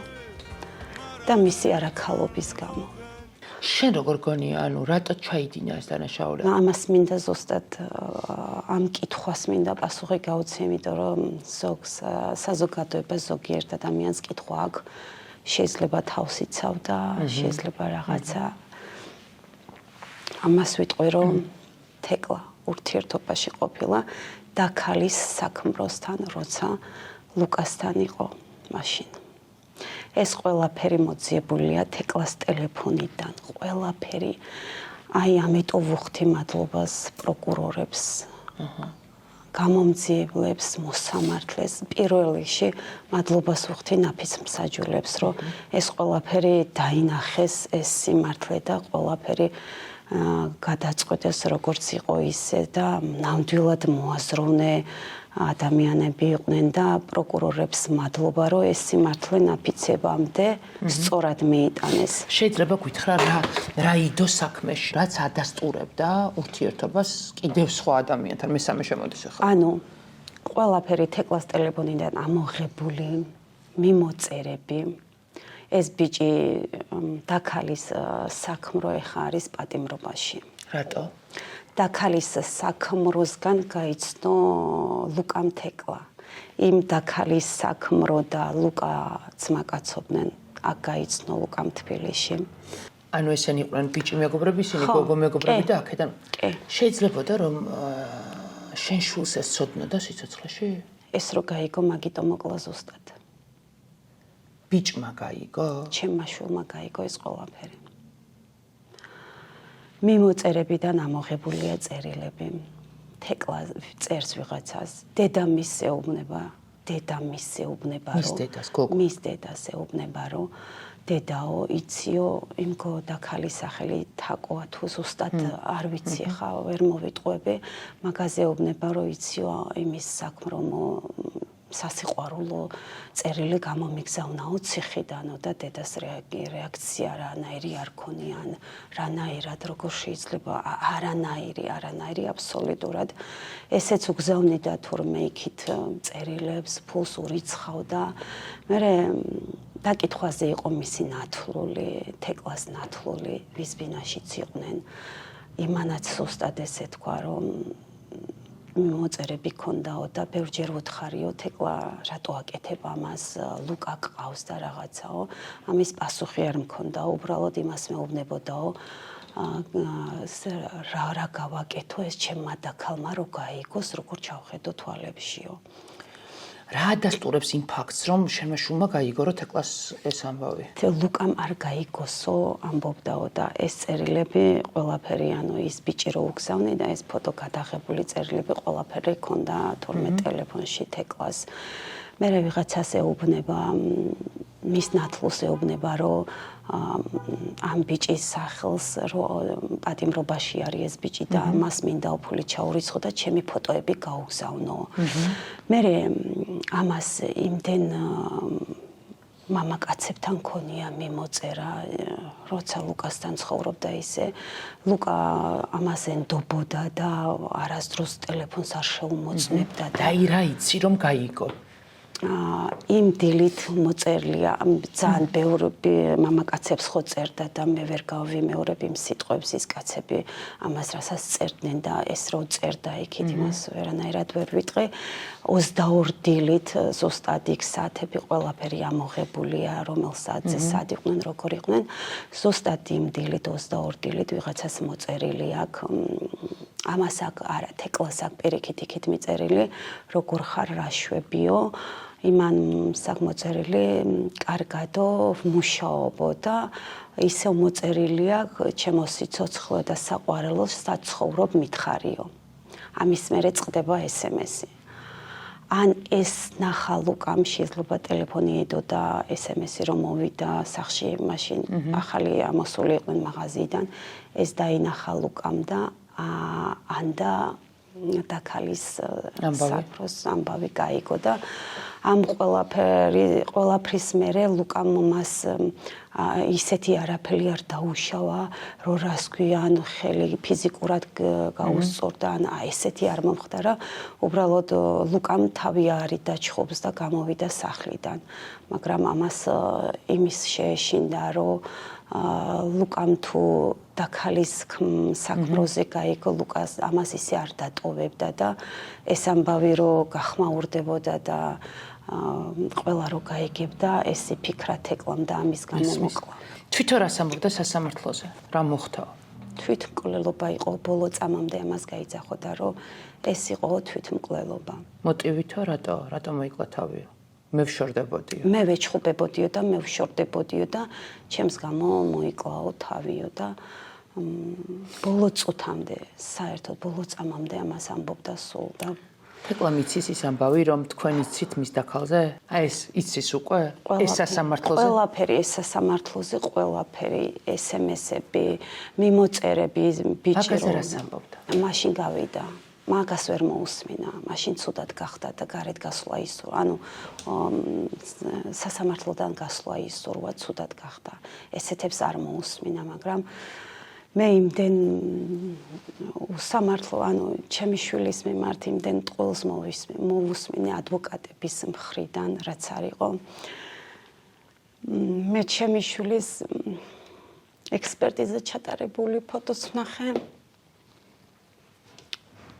და მისი არაქალობის გამო. შენ როგორ გონია, ანუ რატო ჩაიდინა ეს დანაშაული? ამას მინდა ზუსტად ამ კითხვას მინდა პასუხი გაუცე, იმიტომ რომ საზოგადოება ზოგიერთ ადამიანს კითხვა აქვს, შეიძლება თავს იცავდა, შეიძლება რაღაცა. ამას ვიტყვი, რომ თეკლა ურთიერთობაში ყოფილა და ქალის საქმროსთან, როცა ლუკასთან იყო მაშინ. ეს ყველაფერი მოძიებულია თეკლას ტელეფონიდან, ყველაფერი. აი ამიტომ ვუხდი მადლობას პროკურორებს, გამომძიებლებს, მოსამართლეს, პირველ რიგში მადლობას ვუხდი ნაფიც მსაჯულებს, რომ ეს ყველაფერი დაინახეს, ეს სიმართლე და ყველაფერი გადაწყვეტეს როგორც იყო ისე და ნამდვილად მოაზროვნე ადამიანები იყვნენ და პროკურორებს მადლობა, რომ ეს სიმართლე ნაფიცებამდე სწორად მიიტანეს. შეიძლება გითხრა რა იდო საქმეში, რაც ადასტურებდა ურთიერთობას კიდევ სხვა ადამიანთან, მესამე შემოდის ახლა. ანუ ყველაფერი თეკლას ტელეფონიდან ამოღებული, მიმოწერები. ეს ბიჭი დაქალის საქმრო ეხა არის პატიმრობაში. რატო? დაქალის საქმროსგან გაიცნო ლუკამ თეკლა. იმ დაქალის საქმრო და ლუკა ძმაკაცობდნენ, აქ გაიცნო ლუკამ თბილისში. ანუ ესენი იყვნენ ბიჭი მეგობრები, ისინი გოგო მეგობრები და აქედან შეიძლებოდა რომ შენ შულს ეს ცოდნოდა სიცოცხლეში? ეს რო გაიგო, მაგიტომ მოკლა ზუსტად. ბიჭმა გაიგო? ჩემმა შულმა გაიგო ეს ყველაფერი. მიმოწერებიდან ამოღებულია წერილები. თეკლა წერს ვიღაცას, დედამისს ეუბნება, მის დედას ეუბნება, რომ დედაო, იციო, იმგო და ქალის სახელი თაკოა თუ ზუსტად არ ვიცი ხა, ვერ მოვიტყვები, მაგაზე ეუბნება, რომ იციო, იმის საქმრომო სასიყვარულო წერილი გამომიგზავნაო ციხიდანო და დედას რეაქცია რანაირი არ ქონიან, რანაირად როგორ შეიძლება არანაირი აბსოლუტურად ესეც უგზავნიდა თურმე იქით წერილებს, ფულს ურიცხავდა. მე დაკითხვაზე იყო მისი ნათლული, თეკლას ნათლული, ვის ბინაშიც იყვნენ. იმანაც ზუსტად ესე თქვა, რომ მოწერები ქონდაო და ბევრჯერ ვუთხარიო, თეკლა რატო აკეთებ ამას, ლუკა ყავს და რაღაცაო. ამის პასუხი არ მქონდაო, უბრალოდ იმას მეუბნებოდაო, რა გავაკეთო ეს ჩემმა დაქალმა რო გაიგოს, როგორ ჩავხედო თვალებშიო. რა ადასტურებს იმ ფაქტს, რომ შენმა შვილმა გაიგო, რომ თეკლას ეს ამბავი? ლუკამ არ გაიგოსო, ამბობდაო და ეს წერილები ყველაფერი, ანუ ის ბიჭი რო უგზავნიდა, ეს ფოტო გადაღებული წერილები ყველაფერი ქონდა თურმე ტელეფონში თეკლას. მე ვიღაცას ეუბნება, მის ნათლს ეუბნება, რომ ამ ბიჭის სახელს პატიმრობაში არის ეს ბიჭი და მას მინდა უფული ჩაურიცხო და ჩემი ფოტოები გაუგზავნო. მე ამას იმდენ მამაკაცებთან ქონია მიმოწერა, როცა ლუკასთან ცხოვრობდა ისე, ლუკა ამაზე ნდობოდა და არასდროს ტელეფონს არ შეუმოწმებდა და რა იცი რომ გაიგო? იმ დილით მოწერლია, ძალიან ბევრ მამაკაცებს ხო წერდა და მე ვერ გავიმეორებ იმ სიტყვებს, ის კაცები ამას რასაც წერდნენ და ეს რო წერდა იქით იმას ვერანაირად ვერ ვიტყვი. 22 დილით ზუსტად იქ საათები ყველაფერი ამოღებულია, რომელ საათზე სად იყვნენ, როგორ იყვნენ. ზუსტად იმ დილით 22 დილით ვიღაცას მოწერილი აქვს. ამას აქვს არა, თეკლას აქვს პირიქით იქით მიწერილი, როგორ ხარ, რა შვებიო. იმან საკმოწერილი კარგადო მუშაობო და ისევ მოწერილია ჩემო სიცოცხლე და საყვარელო საცხოვრობ მითხარიო. ამის მერე წყდება SMS-ი. ან ეს ნახა ლუკამ შეიძლება ტელეფონი ედო და SMS-ი რომ მოვიდა სახში, მაშინ ახალი ამოსული იყვნენ მაღაზიიდან, ეს დაინახა ლუკამ და ანდა დაქალის საფროს ამბავი გაიგო და ამ ყველაფრის მერე ლუკამ მას ისეთი არაფერი არ დაუშავა, რომ რას ქვიან, ხელი ფიზიკურად გაუსწორდა, ან ესეთი არ მომხდარა, უბრალოდ ლუკამ თავი არის დაჩხობს და გამოვიდა სახლიდან. მაგრამ ამას იმის შეეშინდა, რომ ლუკამ თუ დაქალის საქმროზე გაიგო, ლუკას ამას ისე არ დატოვებდა და ეს ამბავი რო გახმაურდებოდა და ყველა რო გაიგებდა, ეს ფიქრა თეკლამ და ამის გამო მოკლა. თვითონ რას ამბობდა სასამართლოზე? რა მოხდა? თვითმკვლელობა იყო, ბოლო წამამდე ამას გაიძახოდა, რომ ეს იყო თვითმკვლელობა. მოტივითო რატო მოიკლა თავი? მე ვშორდებოდიო. მე ვეჩხუბებოდიო და მე ვშორდებოდიო და ჩემს გამო მოიკლაო თავიო და ბოლო წუთამდე, საერთოდ ბოლო წამამდე ამას ამბობდა სულ და თეკლა მიცის ის ამბავი, რომ თქვენ იცით მის დაქალზე? ეს იცის უკვე? ეს სასამართლოზე? ყველაფერი ეს სასამართლოზე, ყველაფერი SMS-ები, მიმოწერები, ბიჭი მაგაზე რას ამბობდა? მაშინ გავიდა. მაგას ვერ მოусმინა, მაშინ ცუდად გახდა და გარეთ გასვლა ისურვა, ანუ სასამართლოდან გასვლა ისურვა ცუდად გახდა. ესეთებს არ მოусმინა, მაგრამ მე იმდენ უსამართლო, ანუ ჩემი შვილის მიმართ იმდენ ტყუილს მოვუსმინე ადვოკატების მხრიდან, რაც არ იყო. მე ჩემი შვილის ექსპერტიზა ჩატარებული ფოტოს ვნახე.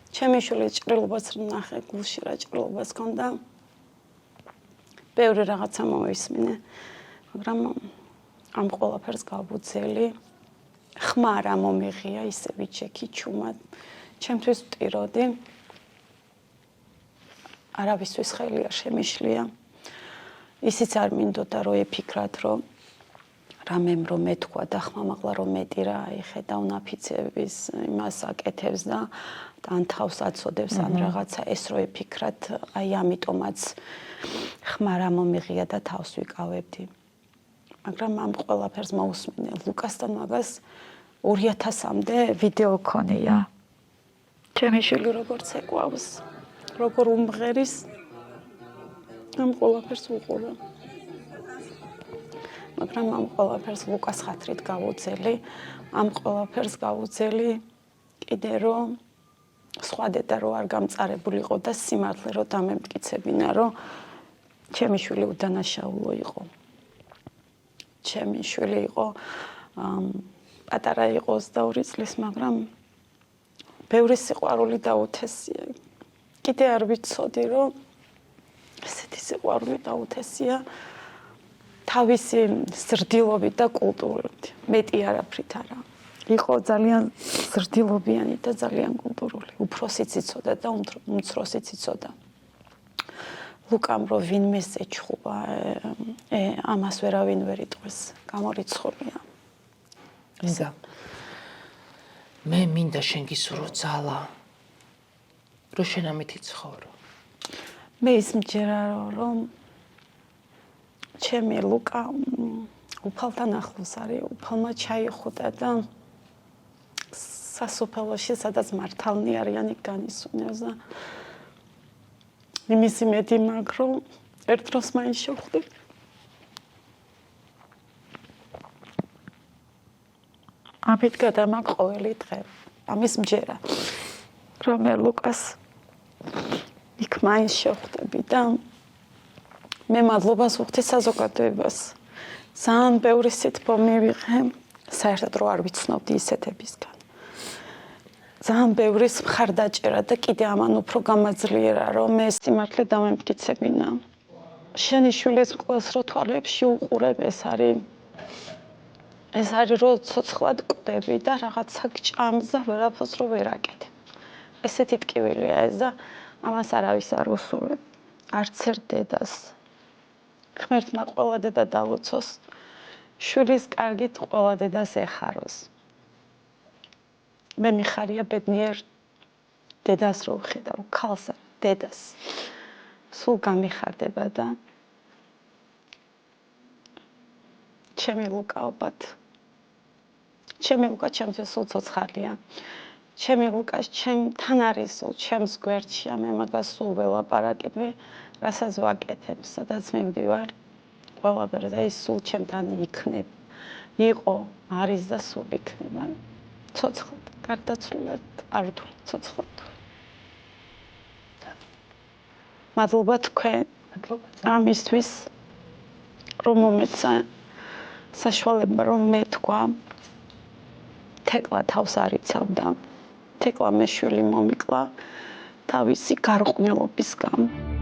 ჩემი შვილი ჭრილობას ნახე, გულში რა ჭრილობას ჰქონდა. ბევრი რაღაცა მოვისმინე, მაგრამ ამ ყველაფერს გავუძელი. ხმა რა მომიღია, ისე ვიჩექი ჩუმად. ჩემთვის ვტიროდი. არავისთვის ხელი არ შემიშლია. ისიც არ მინდოდა, რომ ეფიქრათ, რომ რამემ რომ მეთქვა და ხმამაღლა რომ მეტი რა იხედა უნაფიცების იმას აკეთებს და ან თავს აწოდებს ან რაღაცა ეს რო ეფიქრათ აი ამიტომაც ხმა რა მომიღია და თავს ვიკავებდი მაგრამ ამ ყველაფერს მოусმინე ლუკასთან მაგას 2000-მდე ვიდეო ქონია ჩემი შვილი როგორც ეკვავს როგორ უმღერის ამ ყველაფერს უყურე მაგრამ ამ ყველაფერს ლუკას ხათრით გავუძელი ამ ყველაფერს გავუძელი კიდე რომ სხვა დედა რო არ გამწარებულიყო და სიმართლე რო დამემტკიცებინა რომ ჩემი შვილი უდანაშაულო იყო ჩემი შვილი იყო პატარა იყო 22 წლის მაგრამ ბევრი სიყვარული დაუთესია კიდე არ ვიცოდი რომ ესეთი სიყვარული დაუთესია თავისი ზრდილობით და კულტურით მეტი არაფრით არა იყო ძალიან ზრდილობიანი და ძალიან კულტურული უფროსიც იცოდა და უმცროსიც იცოდა ლუკამ რო ვინმეს ეჩხუბა ამას ვერავინ ვერ იტყვის გამორიცხულია მინდა მე მინდა შენ გისურვო ძალა რო შენ ამითი ცხოვრო მე ის მჯერა რომ ჩემი ლუკა უფალთან ახლოს არის უფალმა ჩაიხუტა და სასופელოში სადაც მართალნი არიანი განისუნებს და იმის იმედი მაქვს რომ ერთ დროს მაინც შევხვდები ამით გადამაგ ყოველი დღე ამის მჯერა რომ მე ლუკას იქ მაინც შევხვდები და მე მადლობას ვუხდი საზოგადოებას ძალიან ბევრი სიტყვა მივიღე საერთოდ რო არ ვიცნობდი ისეთებისგან ძალიან ბევრი მხარდაჭერა და კიდე ამან უფრო გამაძლიერა რომ მე სიმართლე დამემტკიცებინა შენი შვილის ყველას რო თვალებში უყურებ ეს არის რო ცოცხლად კვდები და რაღაცა გჭამს და ვერაფერს რო ვერ აკეთებ ესეთი ტკივილია ეს და ამას არავის არ უსურვებ არც ერთ დედას ღმერთმა ყველა დედა დაუცოს შვილის კარგით ყველა დედას ეხაროს მე მიხარია ბედნიერ დედას რო ვხედავ ქალს დედას სულ გამიხარდება და ჩემი ლუკა ალბათ ჩემი ლუკა ჩემთვის სულ ცოცხალია ჩემი ლუკა ჩემთან არის სულ ჩემს გვერდშია მე მაგას სულ ველაპარაკებ რასაც ვაკეთებ სადაც მივდივარ ყველაფერს და ის სულ ჩემთან იქნებ იყო არის და სულ იქნება ცოცხლად გარდაცვლილად არ ვთვლი ცოცხლად მადლობა თქვენ ამისთვის რომ მომეცა საშუალება რომ მეთქვა თეკლა თავს არ იცავდა თეკლა მე შვილი მომიკლა თავისი გარყვნილობის გამო